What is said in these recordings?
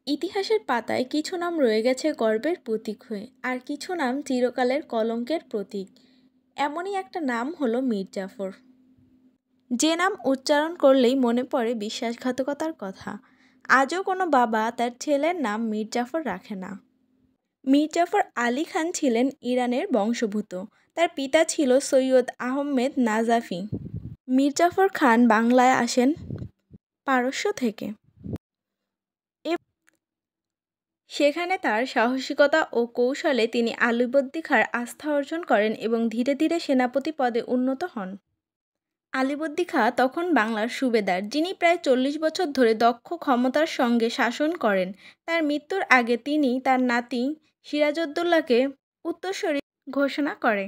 ইতিহাসের পাতায় কিছু নাম রয়ে গেছে গর্বের প্রতীক হয়ে, আর কিছু নাম চিরকালের কলঙ্কের প্রতীক। এমনই একটা নাম হলো মীর জাফর, যে নাম উচ্চারণ করলেই মনে পড়ে বিশ্বাসঘাতকতার কথা। আজও কোনো বাবা তার ছেলের নাম মীর জাফর রাখে না। মীর জাফর আলী খান ছিলেন ইরানের বংশোদ্ভূত। তার পিতা ছিল সৈয়দ আহমেদ নাজাফি। মীর জাফর খান বাংলায় আসেন পারস্য থেকে। সেখানে তার সাহসিকতা ও কৌশলে তিনি আলীবর্দী খাঁর আস্থা অর্জন করেন এবং ধীরে ধীরে সেনাপতি পদে উন্নত হন। আলীবর্দী খাঁ তখন বাংলার সুবেদার, যিনি প্রায় 40 বছর ধরে দক্ষ ক্ষমতার সঙ্গে শাসন করেন। তার মৃত্যুর আগে তিনি তার নাতি সিরাজউদ্দৌলাকে উত্তরসূরি ঘোষণা করে,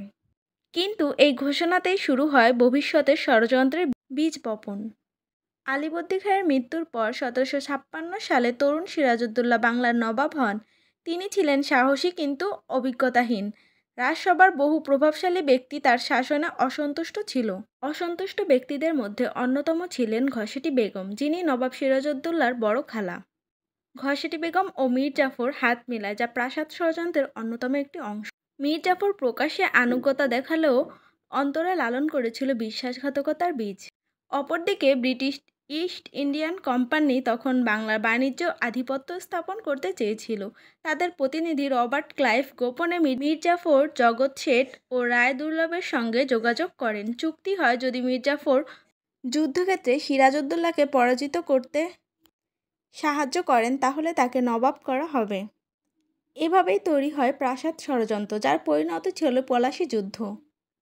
কিন্তু এই ঘোষণাতেই শুরু হয় ভবিষ্যতের ষড়যন্ত্রের বীজ বপন। আলীবর্দী খাঁয়ের মৃত্যুর পর 1756 সালে তরুণ সিরাজউদ্দৌলা বাংলার নবাব হন। তিনি ছিলেন সাহসী কিন্তু অভিজ্ঞতাহীন। রাজসভার বহু প্রভাবশালী ব্যক্তি তার শাসনে অসন্তুষ্ট ছিল। অসন্তুষ্ট ব্যক্তিদের মধ্যে অন্যতম ছিলেন ঘসেটি বেগম, যিনি নবাব সিরাজউদ্দৌলার বড় খালা। ঘসেটি বেগম ও মীর জাফর হাত মেলায়, যা প্রাসাদ ষড়যন্ত্রের অন্যতম একটি অংশ। মীর জাফর প্রকাশ্যে আনুগত্যা দেখালেও অন্তরে লালন করেছিল বিশ্বাসঘাতকতার বীজ। অপরদিকে ব্রিটিশ ইস্ট ইন্ডিয়ান কোম্পানি তখন বাংলার বাণিজ্য আধিপত্য স্থাপন করতে চেয়েছিল। তাদের প্রতিনিধি রবার্ট ক্লাইভ গোপনে মীর জাফর, জগৎ শেঠ ও রায় দুর্লভের সঙ্গে যোগাযোগ করেন। চুক্তি হয়, যদি মীর জাফর যুদ্ধক্ষেত্রে সিরাজউদ্দৌলাকে পরাজিত করতে সাহায্য করেন তাহলে তাকে নবাব করা হবে। এভাবেই তৈরি হয় প্রাসাদ ষড়যন্ত্র, যার পরিণতি ছিল পলাশী যুদ্ধ।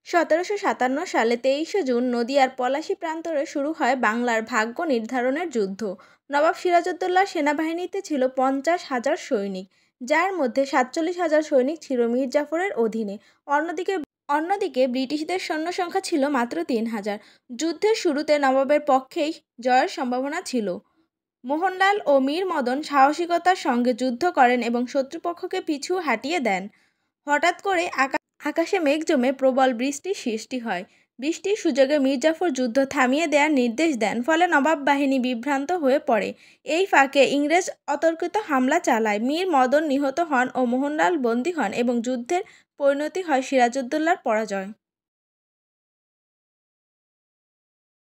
1757 সালে 23 জুন নদিয়ার পলাশী প্রান্তরে শুরু হয় বাংলার ভাগ্য নির্ধারণের যুদ্ধ। নবাব সিরাজউদ্দৌলার সেনাবাহিনীতে ছিল 50,000 সৈনিক, যার মধ্যে 47,000 সৈনিক ছিল মীর জাফরের অধীনে। অন্যদিকে ব্রিটিশদের সৈন্য সংখ্যা ছিল মাত্র 3,000। যুদ্ধের শুরুতে নবাবের পক্ষেই জয়ের সম্ভাবনা ছিল। মোহনলাল ও মীর মদন সাহসিকতার সঙ্গে যুদ্ধ করেন এবং শত্রুপক্ষকে পিছু হটিয়ে দেন। হঠাৎ করে আকাশে মেঘ জমে প্রবল বৃষ্টির সৃষ্টি হয়। বৃষ্টির সুযোগে মীর জাফর যুদ্ধ থামিয়ে দেওয়ার নির্দেশ দেন, ফলে নবাব বাহিনী বিভ্রান্ত হয়ে পড়ে। এই ফাঁকে ইংরেজ অতর্কিত হামলা চালায়। মীর মদন নিহত হন ও মোহনলাল বন্দী হন এবং যুদ্ধের পরিণতি হয় সিরাজউদ্দৌলার পরাজয়।